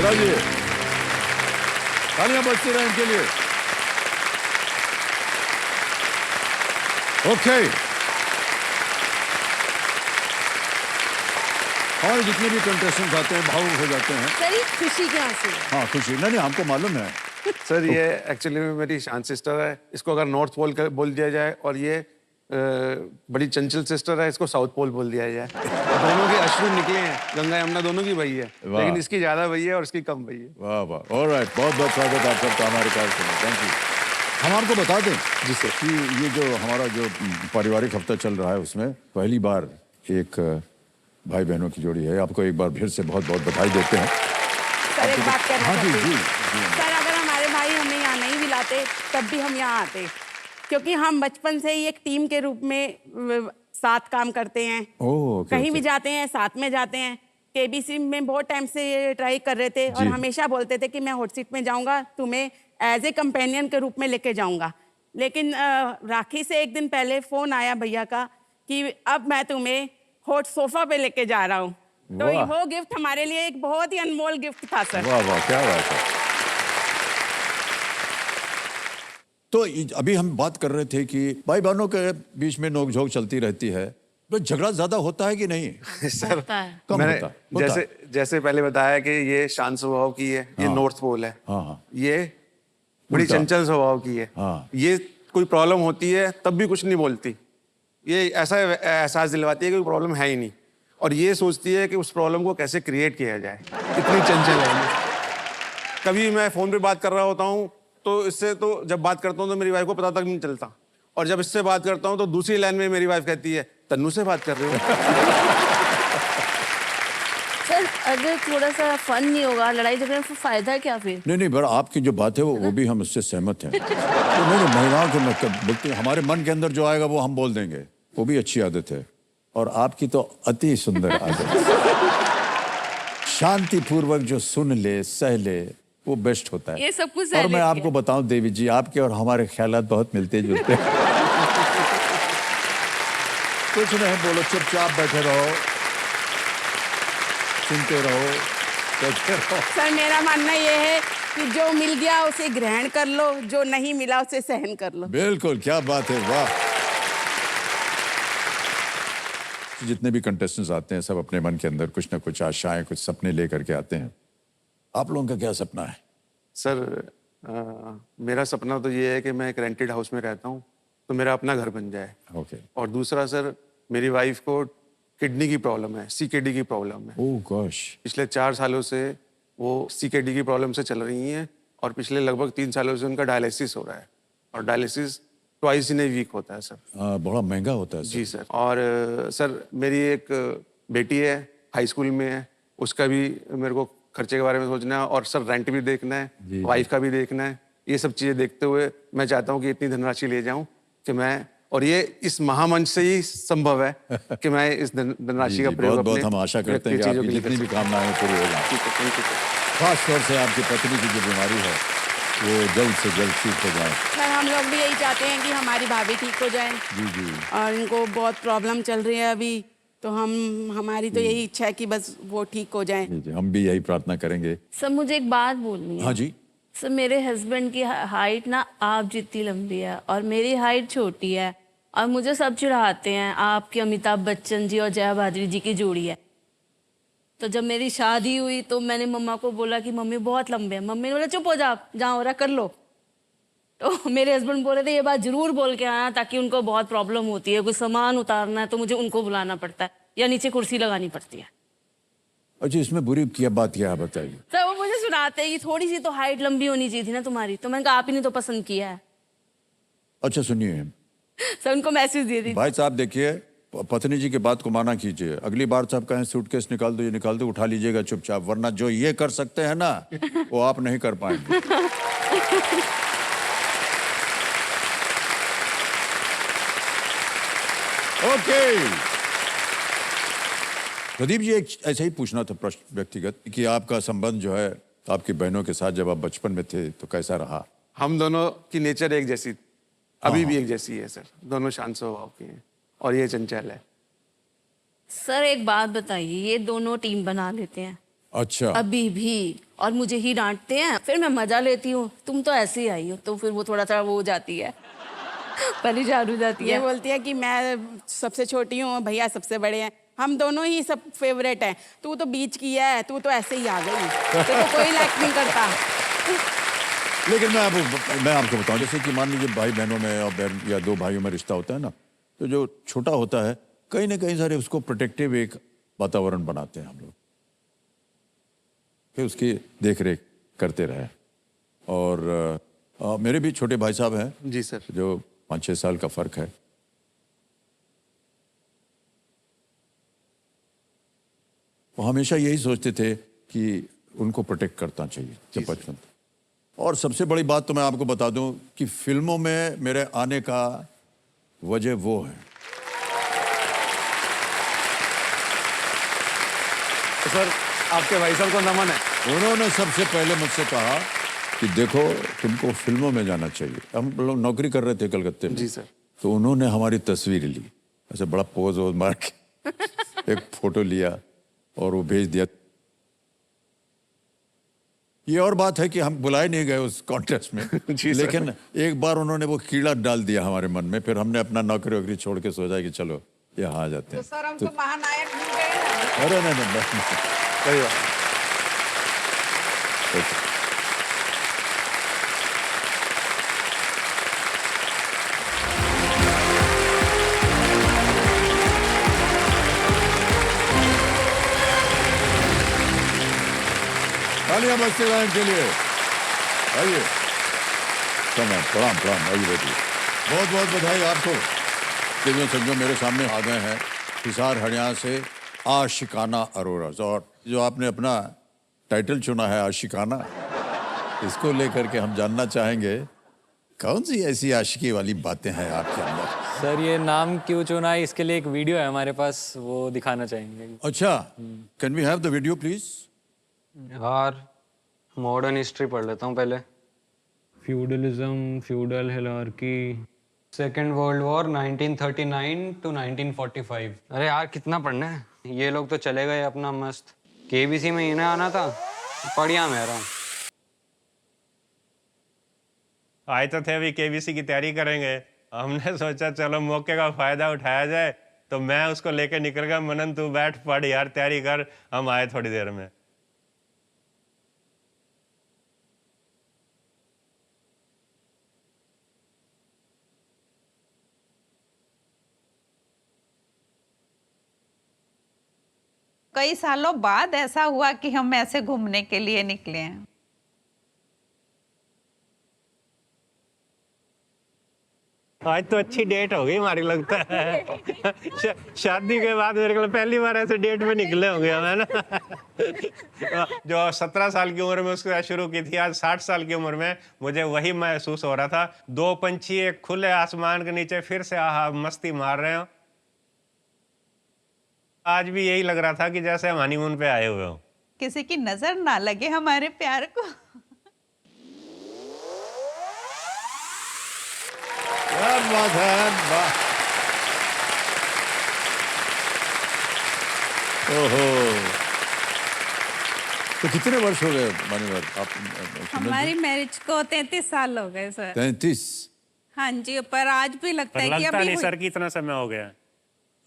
शिरा जी, तालियां बजती रहे इनके लिए। ओके, और जितने भी कंटेस्टेंट आते हैं भावुक हो जाते हैं। सर ये खुशी के आंसू। हाँ खुशी, नहीं हमको मालूम है। सर ये एक्चुअली में मेरी शांत सिस्टर है, इसको अगर नॉर्थ पोल बोल दिया जाए, और ये बड़ी चंचल सिस्टर है, इसको साउथ पोल बोल दिया जाए। दोनों के अश्रु निकले हैं, गंगा यमुना दोनों की बही है, लेकिन इसकी ज्यादा बही है और इसकी कम बही है। वाह वाह, ऑलराइट, बहुत बहुत स्वागत आप सबका हमारे कार्यक्रम में, थैंक यू। हम आपको बता दें जी सर कि ये जो हमारा जो पारिवारिक हफ्ता चल रहा है उसमें पहली बार एक भाई बहनों की जोड़ी है। आपको एक बार फिर से बहुत बहुत बधाई देते हैं। सर एक बात कहना हाँ जी चाहती जी, हूँ। सर अगर हमारे भाई हमें यहाँ नहीं भी लाते तब भी हम यहाँ आते, क्योंकि हम बचपन से ही एक टीम के रूप में साथ काम करते हैं। ओह, कहीं भी जाते हैं साथ में जाते हैं। केबीसी में बहुत टाइम से ये ट्राई कर रहे थे और हमेशा बोलते थे कि मैं हॉट सीट में जाऊंगा, तुम्हें एज ए कंपेनियन के रूप में लेके जाऊंगा। लेकिन राखी से एक दिन पहले फोन आया भैया का कि अब मैं तुम्हें हॉट सोफा पे लेके जा रहा हूँ। तो वो गिफ्ट हमारे लिए एक बहुत ही अनमोल गिफ्ट था सर। वाह वाह, क्या बात है। तो अभी हम बात कर रहे थे कि भाई बहनों के बीच में नोकझोंक चलती रहती है, तो झगड़ा ज्यादा होता है कि नहीं? सर कम मैंने होता है। जैसे पहले बताया कि ये शांत स्वभाव की है, ये नॉर्थ पोल है। हाँ। ये बड़ी चंचल स्वभाव की है। हाँ। ये कोई प्रॉब्लम होती है तब भी कुछ नहीं बोलती, ये ऐसा एहसास दिलवाती है कि कोई प्रॉब्लम है ही नहीं, और ये सोचती है कि उस प्रॉब्लम को कैसे क्रिएट किया जाए। इतनी चंचल है ये। कभी मैं फोन पे बात कर रहा होता हूँ तो इससे, तो जब बात करता हूँ तो मेरी वाइफ को पता तक नहीं चलता, और जब इससे बात करता हूँ तो दूसरी लाइन में मेरी वाइफ कहती है तन्नू से बात कर रहे हो। सर अगर थोड़ा सा फन नहीं होगा लड़ाई झगड़े में, फायदा क्या फिर? नहीं पर आपकी जो बात है वो भी हम उससे सहमत हैं। तो नहीं महिलाओं को मैं बोलते हैं, हमारे मन के अंदर जो आएगा वो हम बोल देंगे, वो भी अच्छी आदत है। और आपकी तो अति सुंदर आदत, शांतिपूर्वक जो सुन ले सह ले, वो बेस्ट होता है। ये सब कुछ और मैं आपको बताऊं देवी जी, आपके और हमारे ख्यालात बहुत मिलते जुलते हैं। कुछ नहीं बोलो, चुपचाप बैठे रहो, सुनते रहो, देखते रहो। सर मेरा मानना ये है कि जो मिल गया उसे ग्रहण कर लो, जो नहीं मिला उसे सहन कर लो। बिल्कुल, क्या बात है, वाह। जितने भी कंटेस्टेंट्स आते हैं सब अपने मन के अंदर कुछ ना कुछ आशाएं, कुछ सपने लेकर के आते हैं। आप लोगों का क्या सपना है? सर मेरा सपना तो ये है कि मैं एक रेंटेड हाउस में रहता हूँ तो मेरा अपना घर बन जाए। ओके। और दूसरा सर, मेरी वाइफ को किडनी की प्रॉब्लम है, सीकेडी की प्रॉब्लम है। ओह गॉश। पिछले 4 सालों से वो सीकेडी की प्रॉब्लम से चल रही हैं, और पिछले लगभग 3 सालों से उनका डायलिसिस हो रहा है, और dialysis twice in a week होता है सर। बड़ा महंगा होता है सर। जी सर। और सर मेरी एक बेटी है, हाई स्कूल में है, उसका भी मेरे को खर्चे के बारे में सोचना है, और सर रेंट भी देखना है, वाइफ का भी देखना है। ये सब चीज़ें देखते हुए मैं चाहता हूँ कि इतनी धनराशि ले जाऊँ कि मैं, और ये इस महामंच से ही संभव है कि मैं इस धनराशि का प्रयोग बहुत बहुत हम आशा करते हैं कि आपकी जितनी भी कामनाएं पूरी हो जाएं। खास तौर से आपकी पत्नी की जो बीमारी है वो जल्द से जल्द ठीक हो जाए। सर हम लोग भी यही चाहते हैं कि हमारी भाभी ठीक हो जाए। जी। और इनको बहुत प्रॉब्लम चल रही है अभी, तो हमारी तो यही इच्छा है कि बस वो ठीक हो जाए। जी, हम भी यही प्रार्थना करेंगे। सर मुझे एक बात बोलनी है। हाँ जी। सर मेरे हस्बैंड की हाइट ना आप जितनी लंबी है और मेरी हाइट छोटी है, और मुझे सब चिढ़ाते हैं आपकी अमिताभ बच्चन जी और जया भाद्री जी की जोड़ी है। तो जब मेरी शादी हुई तो मैंने मम्मा को बोला कि मम्मी बहुत लंबे हैं। मम्मी ने बोला चुप हो जा, जहाँ हो रहा कर लो। तो मेरे हस्बैंड बोल रहे थे ये बात जरूर बोल के आना, ताकि उनको बहुत प्रॉब्लम होती है, कोई सामान उतारना है तो मुझे उनको बुलाना पड़ता है या नीचे कुर्सी लगानी पड़ती है। अच्छा, इसमें बुरी क्या बात क्या है बताइए। सर वो मुझे सुनाते हैं कि थोड़ी सी तो हाइट लंबी होनी चाहिए थी ना तुम्हारी, तो मैंने कहा आप ही ने तो पसंद किया है। अच्छा सुनिए सर उनको मैसेज दिए थे। भाई साहब, देखिए पत्नी जी की बात को माना कीजिए। अगली बार साहब कहें सूटकेस निकाल दो, ये निकाल दो, उठा लीजिएगा चुपचाप, वरना जो ये कर सकते हैं ना वो आप नहीं कर पाएंगे। ओके प्रदीप जी, एक ऐसे ही पूछना था प्रश्न व्यक्तिगत कि आपका संबंध जो है आपकी बहनों के साथ जब आप बचपन में थे तो कैसा रहा? हम दोनों की नेचर एक जैसी, अभी भी एक जैसी है सर। दोनों शांत स्वभाव की हैं, और ये चंचल है। सर एक बात बताइए, ये दोनों टीम बना लेते हैं अच्छा, अभी भी, और मुझे ही डांटते हैं। फिर मैं मजा लेती हूँ, तुम तो ऐसे ही आई हो, तो फिर वो थोड़ा सा वो हो जाती है, परेशान हो जाती ये है। बोलती है कि मैं सबसे छोटी हूँ, भैया सबसे बड़े हैं, हम दोनों ही सब फेवरेट हैं, तू तो बीच की है, तू तो ऐसे ही आ गई, तेरे को कोई लाइक नहीं करता। लेकिन मैं आपको बताऊं, जैसे कि मान लीजिए भाई बहनों में और बहन या दो भाइयों में रिश्ता होता है ना, तो जो छोटा होता है कहीं ना कहीं सारे उसको प्रोटेक्टिव एक वातावरण बनाते हैं हम लोग, फिर उसकी देख रेख करते रहे। और मेरे भी छोटे भाई साहब हैं जी सर। जो 5-6 साल का फर्क है। वो हमेशा यही सोचते थे कि उनको प्रोटेक्ट करना चाहिए जब बचपन था। और सबसे बड़ी बात तो मैं आपको बता दूं कि फिल्मों में मेरे आने का वजह वो है। तो सर आपके भाई साहब को नमन है। उन्होंने सबसे पहले मुझसे कहा कि देखो तुमको फिल्मों में जाना चाहिए। हम लोग नौकरी कर रहे थे कलकत्ते में। जी सर। तो उन्होंने हमारी तस्वीर ली, ऐसे बड़ा पोज वोज मार के एक फोटो लिया और वो भेज दिया। ये और बात है कि हम बुलाए नहीं गए उस कॉन्टेस्ट में जी सर। लेकिन एक बार उन्होंने वो कीड़ा डाल दिया हमारे मन में, फिर हमने अपना नौकरी वोकरी छोड़ के सोचा कि चलो यहाँ आ जाते हैं। सर हम तो महानायक बन गए ना। अरे नहीं, सही बात। तालियां बजते गायन के लिए। आइए, प्रणाम प्रणाम, आइए बैठिए। बहुत बहुत बधाई आपको। देवियों संजो मेरे सामने आ गए हैं हिसार हरियाणा से आशिकाना अरोरा, और जो आपने अपना टाइटल चुना है आशिकाना, इसको लेकर के हम जानना चाहेंगे कौन सी ऐसी आशिकी वाली बातें हैं आपके अंदर। सर ये नाम क्यों चुना है, इसके लिए एक वीडियो है हमारे पास, वो दिखाना चाहेंगे। अच्छा, can we have the video please? यार मॉडर्न हिस्ट्री पढ़ लेता हूँ पहले। Feudalism, feudal hierarchy, second world war 1939 to 1945। अरे यार कितना पढ़ना है, ये लोग तो चले गए अपना मस्त। केबीसी में इन्हें आना था, पढ़िया मैं रहा हूँ। आए तो थे अभी केबीसी की तैयारी करेंगे, हमने सोचा चलो मौके का फायदा उठाया जाए, तो मैं उसको लेके निकल गया। मनन तू बैठ पढ़ यार, तैयारी कर, हम आए थोड़ी देर में। कई सालों बाद ऐसा हुआ कि हम ऐसे घूमने के लिए निकले हैं। आज तो अच्छी डेट हो गई हमारी, लगता है शादी के बाद मेरे को पहली बार ऐसे डेट पे निकले होंगे हम, है ना। जो 17 साल की उम्र में उसको शुरू की थी, आज 60 साल की उम्र में मुझे वही महसूस हो रहा था। दो पंछी एक खुले आसमान के नीचे फिर से आहा मस्ती मार रहे हो। आज भी यही लग रहा था कि जैसे हम हनीमून पे आए हुए हो। किसी की नजर ना लगे हमारे प्यार को। क्या बात है, वाह। ओहो, तो कितने वर्ष हो गए मान्यवर आप? हमारी मैरिज को 33 साल हो गए सर। 33? हाँ जी, पर आज भी लगता है कि लगता अभी नहीं सर कि इतना समय हो गया।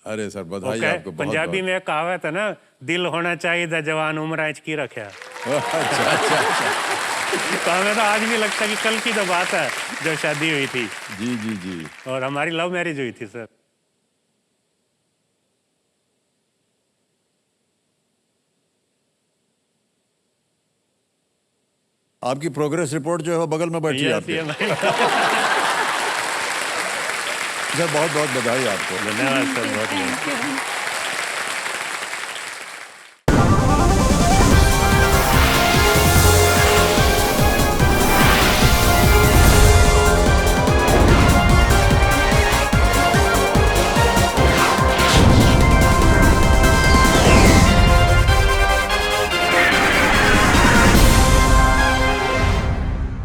अरे सर बधाई Okay, आपको बहुत पंजाबी में एक कहावत है ना, दिल होना चाहिए था जवान उम्र आज की रखा। अच्छा। तो हमें तो आज भी लगता है कि कल की तो बात है जब शादी हुई थी। जी जी जी। और हमारी लव मैरिज हुई थी सर। आपकी प्रोग्रेस रिपोर्ट जो है वो बगल में बैठी है आपके। सर बहुत बहुत बधाई आपको। धन्यवाद सर, बहुत Thank you.